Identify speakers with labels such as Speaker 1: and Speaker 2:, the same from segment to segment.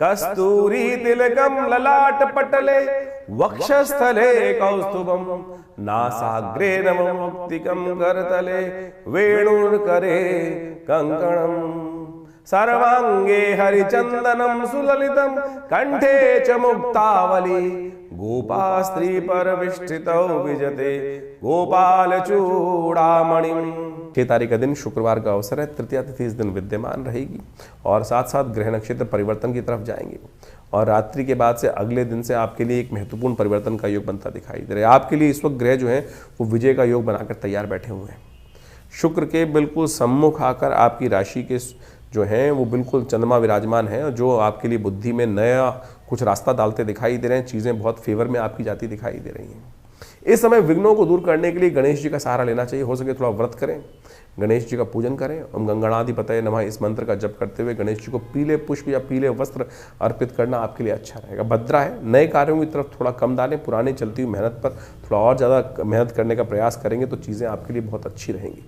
Speaker 1: कस्तूरी तिलकम ललाट पटले वक्षस्थले कौस्तुभम नासाग्रे नमः मुक्तिकम करतले वेणुर्करे कंकणम सर्वांगे हरिचंदनम सुललितम कंठे च मुक्तावली गोपा स्त्री परविष्ठितौ विजते गोपाल चूड़ामणिम। 6 तारीख का दिन शुक्रवार का अवसर है। तृतीया तिथि इस दिन विद्यमान रहेगी और साथ साथ ग्रह नक्षत्र परिवर्तन की तरफ जाएंगे और रात्रि के बाद से अगले दिन से आपके लिए एक महत्वपूर्ण परिवर्तन का योग बनता दिखाई दे रहा है। आपके लिए इस वक्त ग्रह जो है वो विजय का योग बनाकर तैयार बैठे हुए हैं। शुक्र के बिल्कुल सम्मुख आकर आपकी राशि के जो हैं वो बिल्कुल चंद्रमा विराजमान है, जो आपके लिए बुद्धि में नया कुछ रास्ता डालते दिखाई दे रहे हैं। चीज़ें बहुत फेवर में आपकी जाती दिखाई दे रही हैं। इस समय विघ्नों को दूर करने के लिए गणेश जी का सहारा लेना चाहिए। हो सके थोड़ा व्रत करें, गणेश जी का पूजन करें। ओम गंगणाधिपतये नमः इस मंत्र का जप करते हुए गणेश जी को पीले पुष्प या पीले वस्त्र अर्पित करना आपके लिए अच्छा रहेगा। भद्रा है, नए कार्यों की तरफ थोड़ा कम डालें। पुरानी चलती हुई मेहनत पर थोड़ा और ज़्यादा मेहनत करने का प्रयास करेंगे तो चीज़ें आपके लिए बहुत अच्छी रहेंगी।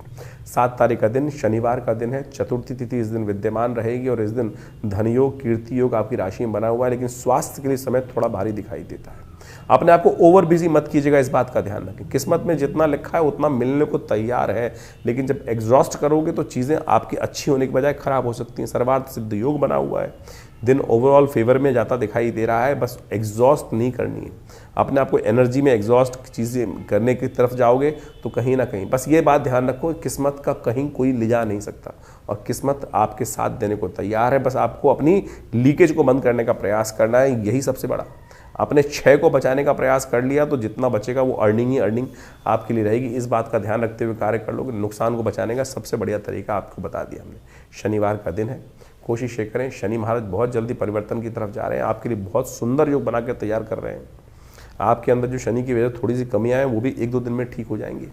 Speaker 1: 7 तारीख का दिन शनिवार का दिन है। चतुर्थी तिथि इस दिन विद्यमान रहेगी और इस दिन धन योग, कीर्ति योग आपकी राशि में बना हुआ है, लेकिन स्वास्थ्य के लिए समय थोड़ा भारी दिखाई देता है। अपने आप को ओवर बिजी मत कीजिएगा, इस बात का ध्यान रखें। किस्मत में जितना लिखा है उतना मिलने को तैयार है, लेकिन जब एग्जॉस्ट करोगे तो चीज़ें आपकी अच्छी होने के बजाय खराब हो सकती हैं। सर्वार्थ सिद्ध योग बना हुआ है, दिन ओवरऑल फेवर में जाता दिखाई दे रहा है। बस एग्जॉस्ट नहीं करनी है अपने आप को। एनर्जी में एग्जॉस्ट चीज़ें करने की तरफ जाओगे तो कहीं ना कहीं बस ये बात ध्यान रखो, किस्मत का कहीं कोई ले जा नहीं सकता और किस्मत आपके साथ देने को तैयार है। बस आपको अपनी लीकेज को बंद करने का प्रयास करना है, यही सबसे बड़ा। अपने क्षय को बचाने का प्रयास कर लिया तो जितना बचेगा वो अर्निंग ही अर्निंग आपके लिए रहेगी। इस बात का ध्यान रखते हुए कार्य कर लोगे। नुकसान को बचाने का सबसे बढ़िया तरीका आपको बता दिया हमने। शनिवार का दिन है, कोशिश ये करें। शनि महाराज बहुत जल्दी परिवर्तन की तरफ जा रहे हैं, आपके लिए बहुत सुंदर योग बना के तैयार कर रहे हैं। आपके अंदर जो शनि की वजह से थोड़ी सी कमियाँ हैं वो भी 1-2 दिन में ठीक हो जाएंगी।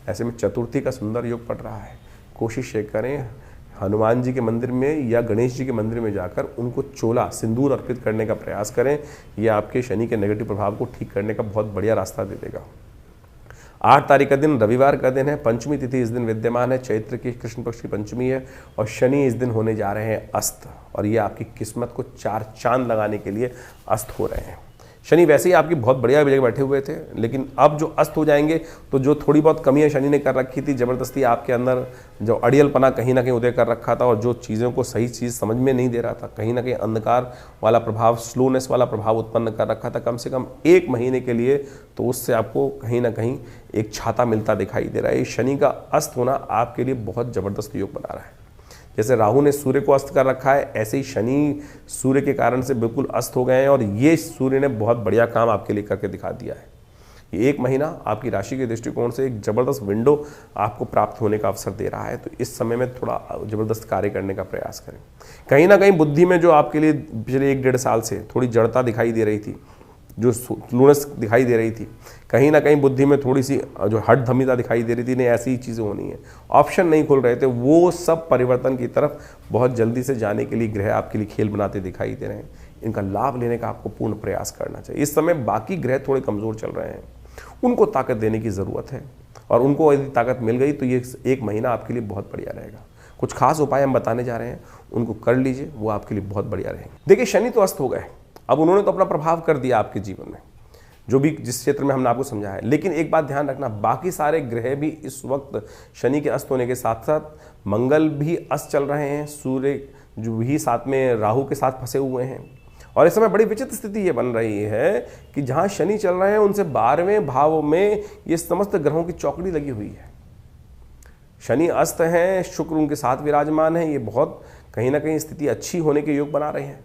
Speaker 1: ऐसे में चतुर्थी का सुंदर योग पड़ रहा है। कोशिश ये करें हनुमान जी के मंदिर में या गणेश जी के मंदिर में जाकर उनको चोला सिंदूर अर्पित करने का प्रयास करें। यह आपके शनि के नेगेटिव प्रभाव को ठीक करने का बहुत बढ़िया रास्ता दे देगा। 8 तारीख का दिन रविवार का दिन है। पंचमी तिथि इस दिन विद्यमान है। चैत्र की कृष्ण पक्ष की पंचमी है और शनि इस दिन होने जा रहे हैं अस्त, और ये आपकी किस्मत को 4 चांद लगाने के लिए अस्त हो रहे हैं। शनि वैसे ही आपकी बहुत बढ़िया जगह बैठे हुए थे, लेकिन अब जो अस्त हो जाएंगे तो जो थोड़ी बहुत कमियां शनि ने कर रखी थी, ज़बरदस्ती आपके अंदर जो अड़ियलपना कहीं ना कहीं उदय कर रखा था और जो चीज़ों को सही चीज़ समझ में नहीं दे रहा था, कहीं ना कहीं अंधकार वाला प्रभाव, स्लोनेस वाला प्रभाव उत्पन्न कर रखा था कम से कम 1 महीने के लिए, तो उससे आपको कहीं ना कहीं एक छाता मिलता दिखाई दे रहा है। शनि का अस्त होना आपके लिए बहुत ज़बरदस्त योग बना रहा है। जैसे राहु ने सूर्य को अस्त कर रखा है, ऐसे ही शनि सूर्य के कारण से बिल्कुल अस्त हो गए हैं और ये सूर्य ने बहुत बढ़िया काम आपके लिए करके दिखा दिया है। ये 1 महीना आपकी राशि के दृष्टिकोण से एक जबरदस्त विंडो आपको प्राप्त होने का अवसर दे रहा है, तो इस समय में थोड़ा जबरदस्त कार्य करने का प्रयास करें। कहीं ना कहीं बुद्धि में जो आपके लिए पिछले 1-1.5 साल से थोड़ी जड़ता दिखाई दे रही थी, जो स्लोनेस दिखाई दे रही थी, कहीं ना कहीं बुद्धि में थोड़ी सी जो हट धमिता दिखाई दे रही थी, नहीं ऐसी ही चीज़ें होनी है, ऑप्शन नहीं खुल रहे थे, वो सब परिवर्तन की तरफ बहुत जल्दी से जाने के लिए ग्रह आपके लिए खेल बनाते दिखाई दे रहे हैं। इनका लाभ लेने का आपको पूर्ण प्रयास करना चाहिए। इस समय बाकी ग्रह थोड़े कमज़ोर चल रहे हैं, उनको ताकत देने की ज़रूरत है और उनको यदि ताकत मिल गई तो ये 1 महीना आपके लिए बहुत बढ़िया रहेगा। कुछ खास उपाय हम बताने जा रहे हैं, उनको कर लीजिए, वो आपके लिए बहुत बढ़िया रहेंगे। देखिए शनि तो अस्त हो गए, अब उन्होंने तो अपना प्रभाव कर दिया आपके जीवन में, जो भी जिस क्षेत्र में हमने आपको समझाया है, लेकिन एक बात ध्यान रखना, बाकी सारे ग्रह भी इस वक्त शनि के अस्त होने के साथ साथ मंगल भी अस्त चल रहे हैं, सूर्य जो भी साथ में राहु के साथ फंसे हुए हैं और इस समय बड़ी विचित्र स्थिति ये बन रही है कि जहां शनि चल रहे हैं उनसे 12वें भाव में ये समस्त ग्रहों की चौकड़ी लगी हुई है। शनि अस्त हैं, शुक्र उनके साथ विराजमान है, ये बहुत कहीं ना कहीं स्थिति अच्छी होने के योग बना रहे हैं,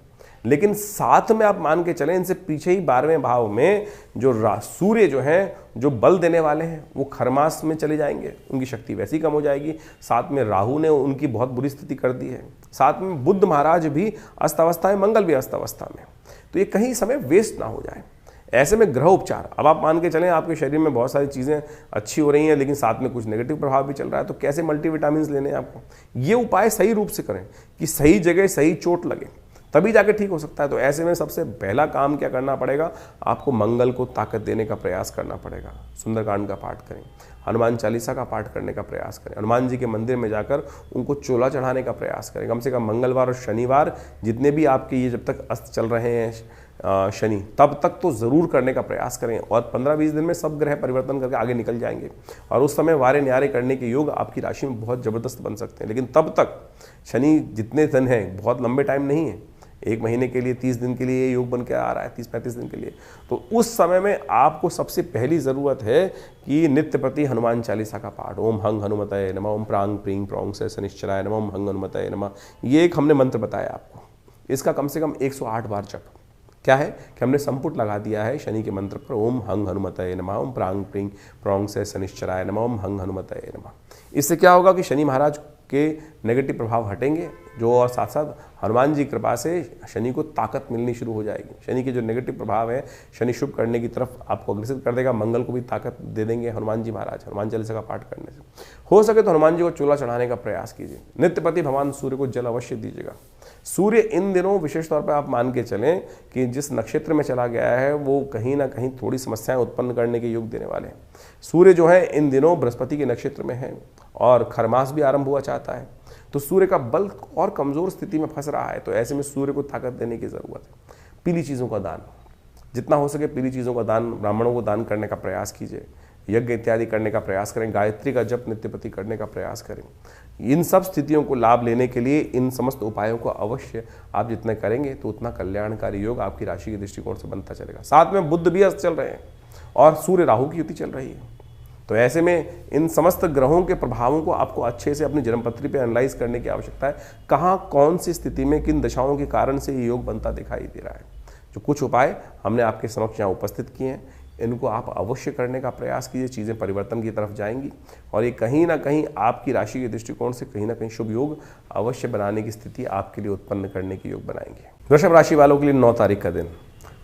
Speaker 1: लेकिन साथ में आप मान के चलें इनसे पीछे ही 12वें भाव में जो सूर्य जो हैं, जो बल देने वाले हैं, वो खरमास में चले जाएंगे, उनकी शक्ति वैसी ही कम हो जाएगी। साथ में राहु ने उनकी बहुत बुरी स्थिति कर दी है, साथ में बुध महाराज भी अस्त अवस्था में, मंगल भी अस्त अवस्था में, तो ये कहीं समय वेस्ट ना हो जाए। ऐसे में ग्रह उपचार, अब आप मान के चलें आपके शरीर में बहुत सारी चीज़ें अच्छी हो रही हैं, लेकिन साथ में कुछ नेगेटिव प्रभाव भी चल रहा है, तो कैसे मल्टीविटामिन्स लेने हैं आपको, ये उपाय सही रूप से करें कि सही जगह सही चोट लगे, तभी जाके ठीक हो सकता है। तो ऐसे में सबसे पहला काम क्या करना पड़ेगा, आपको मंगल को ताकत देने का प्रयास करना पड़ेगा। सुंदरकांड का पाठ करें, हनुमान चालीसा का पाठ करने का प्रयास करें, हनुमान जी के मंदिर में जाकर उनको चोला चढ़ाने का प्रयास करें। कम से कम मंगलवार और शनिवार जितने भी आपके ये जब तक अस्त चल रहे हैं शनि, तब तक तो ज़रूर करने का प्रयास करें। और 15-20 दिन में सब ग्रह परिवर्तन करके आगे निकल जाएंगे और उस समय वारे न्यारे करने के योग आपकी राशि में बहुत ज़बरदस्त बन सकते हैं। लेकिन तब तक शनि जितने दिन हैं, बहुत लंबे टाइम नहीं है, 1 महीने के लिए, 30 दिन के लिए ये योग बन के आ रहा है, 30-35 दिन के लिए। तो उस समय में आपको सबसे पहली ज़रूरत है कि नित्य प्रति हनुमान चालीसा का पाठ, ओम हंग हनुमतये नमः, ओम प्रांग प्रींग प्रौंग से शनिश्चराय नमः, ओम हंग हनुमतये नमः। ये एक हमने मंत्र बताया आपको, इसका कम से कम 108 बार जप। क्या है कि हमने संपुट लगा दिया है शनि के मंत्र पर, ओम हंग हनुमतये नमः, ओम प्रांग प्रींग प्रौंग से शनिश्चराय नमः, ओम हंग हनुमतये नमः। इससे क्या होगा कि शनि महाराज के नेगेटिव प्रभाव हटेंगे जो, और साथ साथ हनुमान जी की कृपा से शनि को ताकत मिलनी शुरू हो जाएगी। शनि के जो नेगेटिव प्रभाव है, शनि शुभ करने की तरफ आपको अग्रसित कर देगा, मंगल को भी ताकत दे देंगे हनुमान जी महाराज हनुमान चालीसा का पाठ करने से। हो सके तो हनुमान जी को चूल्हा चढ़ाने का प्रयास कीजिए। नित्यपति भगवान सूर्य को जल अवश्य दीजिएगा। सूर्य इन दिनों विशेष तौर पर आप मान के चलें कि जिस नक्षत्र में चला गया है वो कहीं ना कहीं थोड़ी समस्याएं उत्पन्न करने के योग देने वाले हैं। सूर्य जो है इन दिनों बृहस्पति के नक्षत्र में है और खरमास भी आरंभ हुआ चाहता है, तो सूर्य का बल और कमजोर स्थिति में फंस रहा है। तो ऐसे में सूर्य को ताकत देने की जरूरत है। पीली चीज़ों का दान, जितना हो सके पीली चीज़ों का दान, ब्राह्मणों को दान करने का प्रयास कीजिए, यज्ञ इत्यादि करने का प्रयास करें, गायत्री का जप नित्यपति करने का प्रयास करें। इन सब स्थितियों को लाभ लेने के लिए इन समस्त उपायों को अवश्य आप जितने करेंगे तो उतना कल्याणकारी योग आपकी राशि के दृष्टिकोण से बनता चलेगा। साथ में बुध भी अस्त चल रहे हैं और सूर्य राहु की युति चल रही है। तो ऐसे में इन समस्त ग्रहों के प्रभावों को आपको अच्छे से अपनी जन्मपत्री पे एनालाइज करने की आवश्यकता है। कहाँ कौन सी स्थिति में किन दशाओं के कारण से ये योग बनता दिखाई दे रहा है। जो कुछ उपाय हमने आपके समक्ष यहाँ उपस्थित किए हैं, इनको आप अवश्य करने का प्रयास कीजिए। चीज़ें परिवर्तन की तरफ जाएंगी और ये कहीं ना कहीं आपकी राशि के दृष्टिकोण से कहीं ना कहीं शुभ योग अवश्य बनाने की स्थिति आपके लिए उत्पन्न करने के योग बनाएंगे। वृषभ राशि वालों के लिए 9 तारीख का दिन।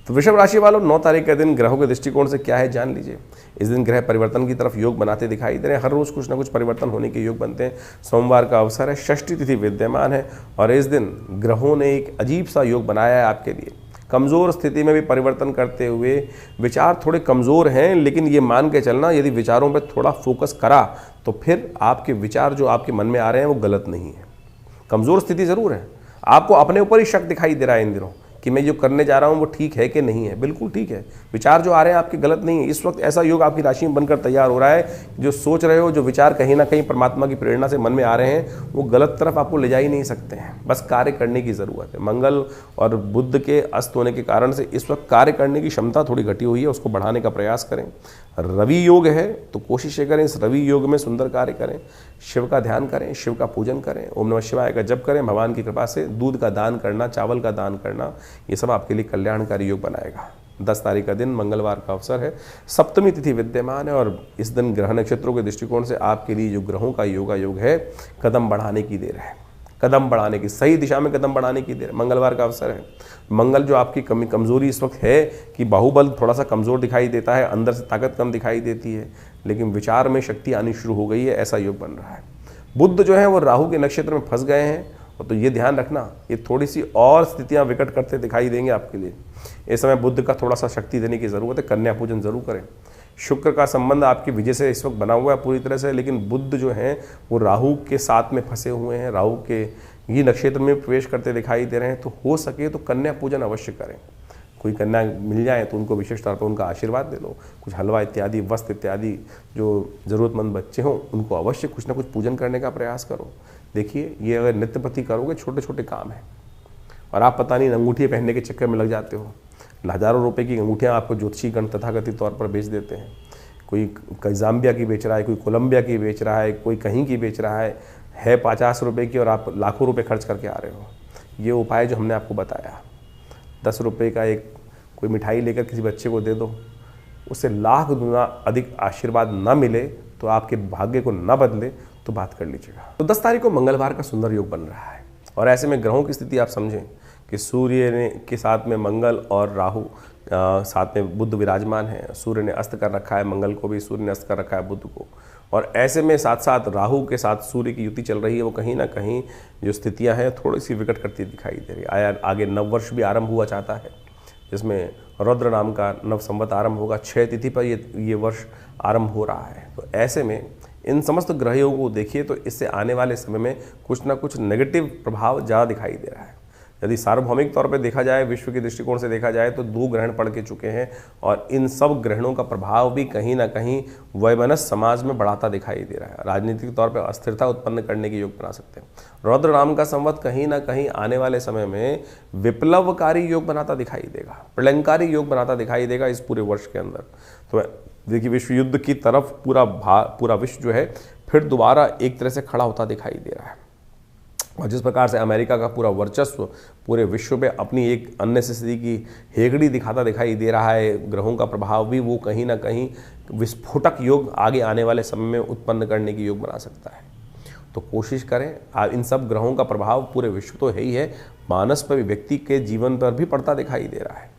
Speaker 1: तो वृषभ राशि वालों 9 तारीख का दिन ग्रहों के दृष्टिकोण से क्या है जान लीजिए। इस दिन ग्रह परिवर्तन की तरफ योग बनाते दिखाई दे रहे हैं। हर रोज कुछ ना कुछ परिवर्तन होने के योग बनते हैं। सोमवार का अवसर है, षष्ठी तिथि विद्यमान है और इस दिन ग्रहों ने एक अजीब सा योग बनाया है आपके लिए। कमज़ोर स्थिति में भी परिवर्तन करते हुए, विचार थोड़े कमज़ोर हैं लेकिन ये मान के चलना यदि विचारों पर थोड़ा फोकस करा तो फिर आपके विचार जो आपके मन में आ रहे हैं वो गलत नहीं है। कमज़ोर स्थिति ज़रूर है, आपको अपने ऊपर ही शक दिखाई दे रहा है इन दिनों कि मैं जो करने जा रहा हूँ वो ठीक है कि नहीं है। बिल्कुल ठीक है, विचार जो आ रहे हैं आपके गलत नहीं है। इस वक्त ऐसा योग आपकी राशि में बनकर तैयार हो रहा है, जो सोच रहे हो, जो विचार कहीं ना कहीं परमात्मा की प्रेरणा से मन में आ रहे हैं वो गलत तरफ आपको ले जा ही नहीं सकते हैं। बस कार्य करने की ज़रूरत है। मंगल और बुध के अस्त होने के कारण से इस वक्त कार्य करने की क्षमता थोड़ी घटी हुई है, उसको बढ़ाने का प्रयास करें। रवि योग है तो कोशिश करें इस रवि योग में सुंदर कार्य करें, शिव का ध्यान करें, शिव का पूजन करें, ओम नमः शिवाय का जप करें। भगवान की कृपा से दूध का दान करना, चावल का दान करना, ये सब आपके लिए कल्याणकारी योग बनाएगा। 10 तारीख का दिन मंगलवार का अवसर है, सप्तमी तिथि विद्यमान है और इस दिन ग्रह नक्षत्रों के दृष्टिकोण से आपके लिए जो ग्रहों का योगा योग है, कदम बढ़ाने की देर है। कदम बढ़ाने की, सही दिशा में कदम बढ़ाने की देर। मंगलवार का अवसर है। मंगल जो आपकी कमजोरी इस वक्त है कि बाहुबल थोड़ा सा कमजोर दिखाई देता है, अंदर से ताकत कम दिखाई देती है, लेकिन विचार में शक्ति आनी शुरू हो गई है, ऐसा योग बन रहा है। बुध जो है वो राहु के नक्षत्र में फंस गए हैं, तो ये ध्यान रखना, ये थोड़ी सी और स्थितियां विकट करते दिखाई देंगे आपके लिए। इस समय बुध का थोड़ा सा शक्ति देने की जरूरत है। कन्या पूजन जरूर करें। शुक्र का संबंध आपकी विजय से इस वक्त बना हुआ है पूरी तरह से, लेकिन बुध जो है वो राहु के साथ में फंसे हुए हैं, राहु के ये नक्षत्र में प्रवेश करते दिखाई दे रहे हैं। तो हो सके तो कन्या पूजन अवश्य करें। कोई कन्या मिल जाए तो उनको विशेष तौर पर उनका आशीर्वाद दे लो। कुछ हलवा इत्यादि, वस्त्र इत्यादि, जो ज़रूरतमंद बच्चे हों उनको अवश्य कुछ ना कुछ पूजन करने का प्रयास करो। देखिए, ये अगर नित्य प्रति करोगे, छोटे छोटे काम हैं और आप पता नहीं अंगूठी पहनने के चक्कर में लग जाते हो। हज़ारों रुपए की अंगूठियाँ आपको ज्योतिषी गण तथाकथित तौर पर बेच देते हैं। कोई जाम्बिया की बेच रहा है, कोई कोलंबिया की बेच रहा है, कोई कहीं की बेच रहा है 50 रुपये की और आप लाखों रुपए खर्च करके आ रहे हो। ये उपाय जो हमने आपको बताया, 10 रुपये का एक कोई मिठाई लेकर किसी बच्चे को दे दो, उससे लाख गुना अधिक आशीर्वाद न मिले तो आपके भाग्य को न बदले तो बात कर लीजिएगा। तो 10 तारीख को मंगलवार का सुंदर योग बन रहा है और ऐसे में ग्रहों की स्थिति आप समझें कि सूर्य ने के साथ में मंगल और राहु, साथ में बुध विराजमान है। सूर्य ने अस्त कर रखा है मंगल को भी, सूर्य ने अस्त कर रखा है बुध को, और ऐसे में साथ साथ राहु के साथ सूर्य की युति चल रही है, वो कहीं ना कहीं जो स्थितियां हैं थोड़ी सी विकट करती दिखाई दे रही है। आगे नववर्ष भी आरंभ हुआ चाहता है, जिसमें रौद्र नाम का नव संवत आरंभ होगा। 6 तिथि पर ये वर्ष आरंभ हो रहा है। तो ऐसे में इन समस्त ग्रहों को देखिए तो इससे आने वाले समय में कुछ ना कुछ नेगेटिव प्रभाव ज़्यादा दिखाई दे रहा है। यदि सार्वभौमिक तौर पर देखा जाए, विश्व के दृष्टिकोण से देखा जाए तो 2 ग्रहण पड़ के चुके हैं और इन सब ग्रहणों का प्रभाव भी कहीं ना कहीं वैमनस्य समाज में बढ़ाता दिखाई दे रहा है। राजनीतिक तौर पर अस्थिरता उत्पन्न करने के योग बना सकते हैं। रौद्र नाम का संवत कहीं ना कहीं आने वाले समय में विप्लवकारी योग बनाता दिखाई देगा, प्रलयंकारी योग बनाता दिखाई देगा इस पूरे वर्ष के अंदर। तो देखिए विश्व युद्ध की तरफ पूरा विश्व जो है फिर दोबारा एक तरह से खड़ा होता दिखाई दे रहा है। और जिस प्रकार से अमेरिका का पूरा वर्चस्व पूरे विश्व में अपनी एक अननेसेसरी की हेगड़ी दिखाता दिखाई दे रहा है, ग्रहों का प्रभाव भी वो कहीं ना कहीं विस्फोटक योग आगे आने वाले समय में उत्पन्न करने की योग बना सकता है। तो कोशिश करें, इन सब ग्रहों का प्रभाव पूरे विश्व तो है ही है, मानस पर भी, व्यक्ति के जीवन पर भी पड़ता दिखाई दे रहा है।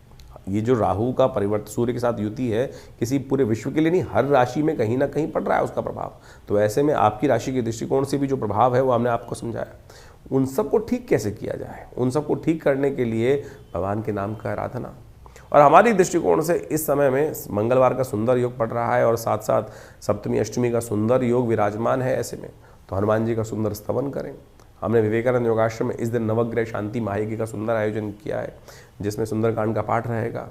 Speaker 1: ये जो राहु का परिवर्तन सूर्य के साथ युति है, किसी पूरे विश्व के लिए नहीं, हर राशि में कहीं ना कहीं पड़ रहा है उसका प्रभाव। तो ऐसे में आपकी राशि के दृष्टिकोण से भी जो प्रभाव है वो हमने आपको समझाया। उन सबको ठीक कैसे किया जाए, उन सबको ठीक करने के लिए भगवान के नाम का आराधना। और हमारी दृष्टिकोण से इस समय में मंगलवार का सुंदर योग पड़ रहा है और साथ साथ सप्तमी अष्टमी का सुंदर योग विराजमान है। ऐसे में तो हनुमान जी का सुंदर स्तवन करें। हमने विवेकानंद योगाश्रम में इस दिन नवग्रह शांति महायज्ञ का सुंदर आयोजन किया है, जिसमें सुंदरकांड का पाठ रहेगा,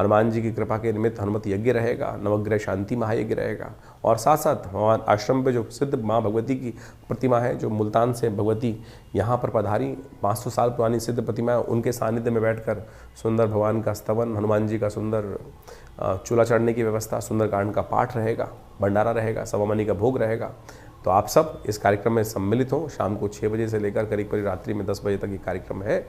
Speaker 1: हनुमान जी की कृपा के निमित्त हनुमत यज्ञ रहेगा, नवग्रह शांति महायज्ञ रहेगा और साथ साथ हमारे आश्रम पे जो सिद्ध माँ भगवती की प्रतिमा है, जो मुल्तान से भगवती यहाँ पर पधारी 500 साल पुरानी सिद्ध प्रतिमा है, उनके सानिध्य में बैठकर सुंदर भगवान का स्तवन, हनुमान जी का सुंदर चूल्हा चढ़ने की व्यवस्था, सुंदरकांड का पाठ रहेगा, भंडारा रहेगा, सवामनी का भोग रहेगा। तो आप सब इस कार्यक्रम में सम्मिलित हों। शाम को 6 बजे से लेकर करीब रात्रि में 10 बजे तक ये कार्यक्रम है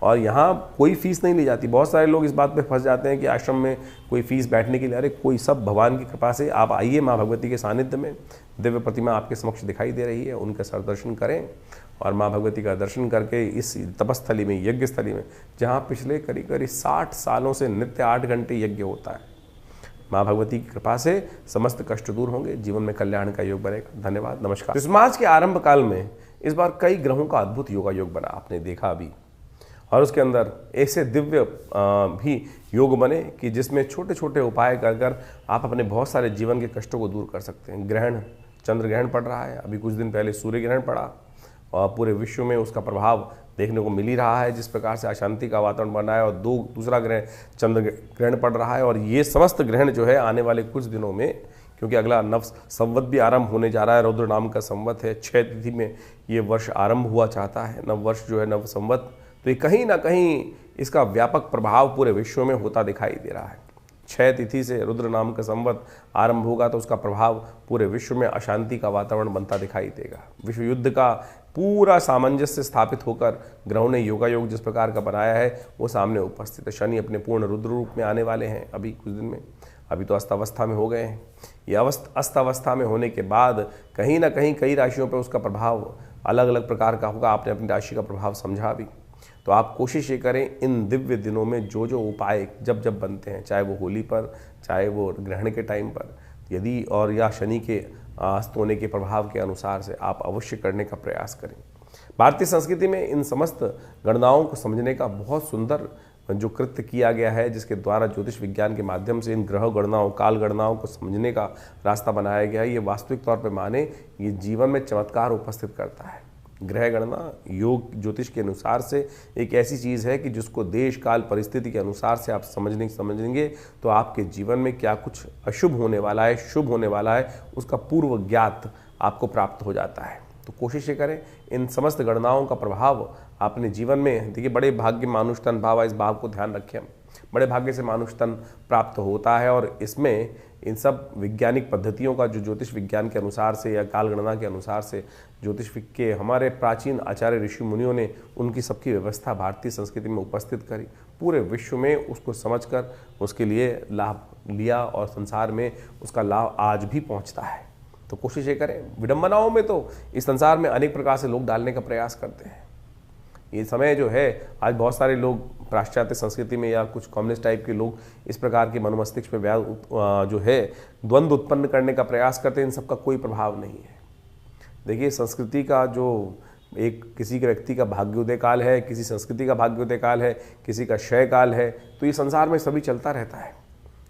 Speaker 1: और यहाँ कोई फीस नहीं ली जाती। बहुत सारे लोग इस बात पे फंस जाते हैं कि आश्रम में कोई फीस बैठने के लिए, अरे कोई सब भगवान की कृपा से आप आइए, माँ भगवती के सानिध्य में दिव्य प्रतिमा आपके समक्ष दिखाई दे रही है, उनका सरदर्शन करें और माँ भगवती का दर्शन करके इस तपस्थली में, यज्ञ स्थली में, जहाँ पिछले करीब 60 सालों से नित्य 8 घंटे यज्ञ होता है, माँ भगवती की कृपा से समस्त कष्ट दूर होंगे, जीवन में कल्याण का योग बनेगा। धन्यवाद, नमस्कार। इस मास के आरंभ काल में इस बार कई ग्रहों का अद्भुत योगा योग बना, आपने देखा अभी, और उसके अंदर ऐसे दिव्य भी योग बने कि जिसमें छोटे छोटे उपाय कर आप अपने बहुत सारे जीवन के कष्टों को दूर कर सकते हैं। ग्रहण, चंद्र ग्रहण पड़ रहा है, अभी कुछ दिन पहले सूर्य ग्रहण पड़ा और पूरे विश्व में उसका प्रभाव देखने को मिल ही रहा है। जिस प्रकार से अशांति का वातावरण बना है और दूसरा ग्रहण चंद्र ग्रहण पड़ रहा है और ये समस्त ग्रहण जो है आने वाले कुछ दिनों में, क्योंकि अगला नव संवत भी आरंभ होने जा रहा है, रौद्र नाम का संवत है, 6 तिथि में ये वर्ष आरंभ हुआ चाहता है, नव वर्ष जो है नव संवत, तो ये कहीं ना कहीं इसका व्यापक प्रभाव पूरे विश्व में होता दिखाई दे रहा है। 6 तिथि से रुद्र नाम का संवत आरंभ होगा तो उसका प्रभाव पूरे विश्व में अशांति का वातावरण बनता दिखाई देगा। विश्व युद्ध का पूरा सामंजस्य स्थापित होकर ग्रहों ने योगा योग जिस प्रकार का बनाया है वो सामने उपस्थित है। शनि अपने पूर्ण रुद्र रूप में आने वाले हैं अभी कुछ दिन में, अभी तो अस्थावस्था में हो गए हैं। ये अस्थावस्था में होने के बाद कहीं ना कहीं कई राशियों पर उसका प्रभाव अलग अलग प्रकार का होगा। आपने अपनी राशि का प्रभाव समझा भी, तो आप कोशिश ये करें इन दिव्य दिनों में जो जो उपाय जब जब बनते हैं, चाहे वो होली पर, चाहे वो ग्रहण के टाइम पर, यदि और या शनि के अस्त होने के प्रभाव के अनुसार से आप अवश्य करने का प्रयास करें। भारतीय संस्कृति में इन समस्त गणनाओं को समझने का बहुत सुंदर जो कृत्य किया गया है, जिसके द्वारा ज्योतिष विज्ञान के माध्यम से इन ग्रह गणनाओं, काल गणनाओं को समझने का रास्ता बनाया गया है। ये वास्तविक तौर पर माने ये जीवन में चमत्कार उपस्थित करता है। ग्रह गणना योग ज्योतिष के अनुसार से एक ऐसी चीज़ है कि जिसको देश काल परिस्थिति के अनुसार से आप समझेंगे तो आपके जीवन में क्या कुछ अशुभ होने वाला है, शुभ होने वाला है, उसका पूर्व ज्ञात आपको प्राप्त हो जाता है। तो कोशिश ये करें इन समस्त गणनाओं का प्रभाव अपने जीवन में, देखिए बड़े भाग्य मानुष तन भाव, इस भाव को ध्यान रखें। बड़े भाग्य से मानुष तन प्राप्त होता है और इसमें इन सब वैज्ञानिक पद्धतियों का जो ज्योतिष विज्ञान के अनुसार से या काल गणना के अनुसार से ज्योतिष के हमारे प्राचीन आचार्य ऋषि मुनियों ने उनकी सबकी व्यवस्था भारतीय संस्कृति में उपस्थित करी, पूरे विश्व में उसको समझकर उसके लिए लाभ लिया और संसार में उसका लाभ आज भी पहुंचता है। तो कोशिश ये करें। विडंबनाओं में तो इस संसार में अनेक प्रकार से लोग डालने का प्रयास करते हैं। ये समय जो है आज बहुत सारे लोग पाश्चात्य संस्कृति में या कुछ कम्युनिस्ट टाइप के लोग इस प्रकार के मनोमस्तिष्क में जो है द्वंद्व उत्पन्न करने का प्रयास करते हैं, इन सबका कोई प्रभाव नहीं है। देखिए, संस्कृति का जो एक किसी के व्यक्ति का भाग्योदय काल है, किसी संस्कृति का भाग्योदय काल है, किसी का क्षय काल है, तो ये संसार में सभी चलता रहता है।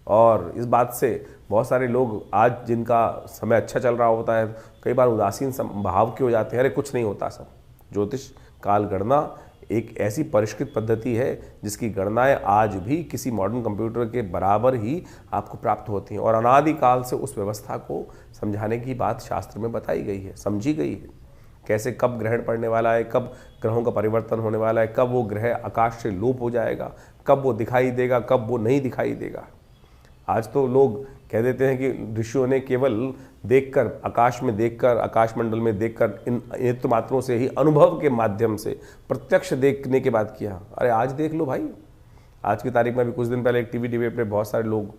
Speaker 1: और इस बात से बहुत सारे लोग आज जिनका समय अच्छा चल रहा होता है, कई बार उदासीन भाव के हो जाते हैं, अरे कुछ नहीं होता सब। ज्योतिष काल गणना एक ऐसी परिष्कृत पद्धति है जिसकी गणनाएं आज भी किसी मॉडर्न कंप्यूटर के बराबर ही आपको प्राप्त होती हैं, और अनादिकाल से उस व्यवस्था को समझाने की बात शास्त्र में बताई गई है, समझी गई है। कैसे कब ग्रहण पड़ने वाला है, कब ग्रहों का परिवर्तन होने वाला है, कब वो ग्रह आकाश से लोप हो जाएगा, कब वो दिखाई देगा, कब वो नहीं दिखाई देगा। आज तो लोग कह देते हैं कि ऋषियों ने केवल देखकर, आकाश में देखकर, आकाश मंडल में देखकर, इन नेत्र मात्रों से ही अनुभव के माध्यम से प्रत्यक्ष देखने के बाद किया। अरे आज देख लो भाई, आज की तारीख में भी कुछ दिन पहले एक टीवी डिबेट पे बहुत सारे लोग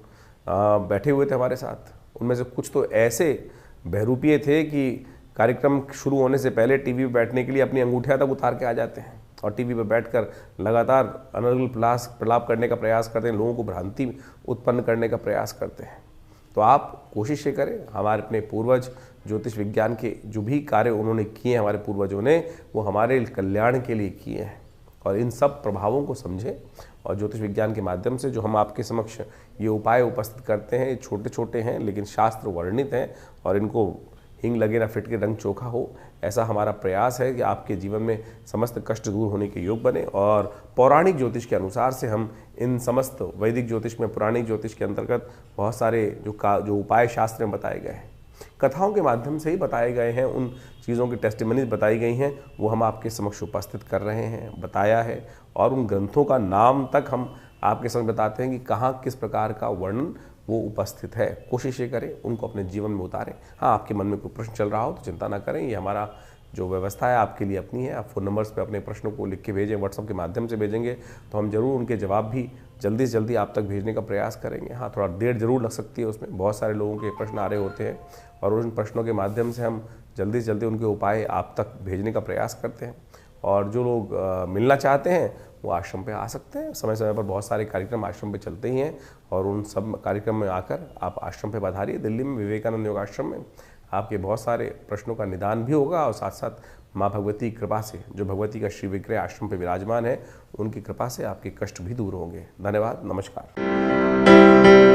Speaker 1: बैठे हुए थे हमारे साथ। उनमें से कुछ तो ऐसे बहरूपिये थे कि कार्यक्रम शुरू होने से पहले टीवी पे बैठने के लिए अपनी अंगूठियां तक उतार के आ जाते हैं और टीवी पे बैठकर लगातार अनर्गल प्रलाप करने का प्रयास करते हैं, लोगों को भ्रांति उत्पन्न करने का प्रयास करते हैं। तो आप कोशिश ये करें, हमारे अपने पूर्वज ज्योतिष विज्ञान के जो भी कार्य उन्होंने किए हैं, हमारे पूर्वजों ने, वो हमारे कल्याण के लिए किए हैं, और इन सब प्रभावों को समझें। और ज्योतिष विज्ञान के माध्यम से जो हम आपके समक्ष ये उपाय उपस्थित करते हैं, ये छोटे छोटे हैं लेकिन शास्त्र वर्णित हैं, और इनको हिंग लगे ना फिट के रंग चोखा हो, ऐसा हमारा प्रयास है कि आपके जीवन में समस्त कष्ट दूर होने के योग बने। और पौराणिक ज्योतिष के अनुसार से हम इन समस्त वैदिक ज्योतिष में, पुराणिक ज्योतिष के अंतर्गत बहुत सारे जो उपाय शास्त्र में बताए गए हैं, कथाओं के माध्यम से ही बताए गए हैं, उन चीज़ों की टेस्टिमनीज बताई गई हैं, वो हम आपके समक्ष उपस्थित कर रहे हैं, बताया है। और उन ग्रंथों का नाम तक हम आपके समक्ष बताते हैं कि कहाँ किस प्रकार का वर्णन वो उपस्थित है। कोशिश ये करें उनको अपने जीवन में उतारें। हाँ, आपके मन में कोई प्रश्न चल रहा हो तो चिंता ना करें, ये हमारा जो व्यवस्था है आपके लिए अपनी है। आप फ़ोन नंबर्स पे अपने प्रश्नों को लिख के भेजें, व्हाट्सएप के माध्यम से भेजेंगे तो हम जरूर उनके जवाब भी जल्दी से जल्दी आप तक भेजने का प्रयास करेंगे। हाँ, थोड़ा देर जरूर लग सकती है उसमें, बहुत सारे लोगों के प्रश्न आ रहे होते हैं, और उन प्रश्नों के माध्यम से हम जल्दी से जल्दी उनके उपाय आप तक भेजने का प्रयास करते हैं। और जो लोग मिलना चाहते हैं वो आश्रम पे आ सकते हैं। समय समय पर बहुत सारे कार्यक्रम आश्रम पे चलते ही हैं, और उन सब कार्यक्रम में आकर आप आश्रम पे पधारिए। दिल्ली में विवेकानंद योग आश्रम में आपके बहुत सारे प्रश्नों का निदान भी होगा, और साथ साथ माँ भगवती की कृपा से, जो भगवती का श्री विग्रह आश्रम पे विराजमान है, उनकी कृपा से आपके कष्ट भी दूर होंगे। धन्यवाद, नमस्कार।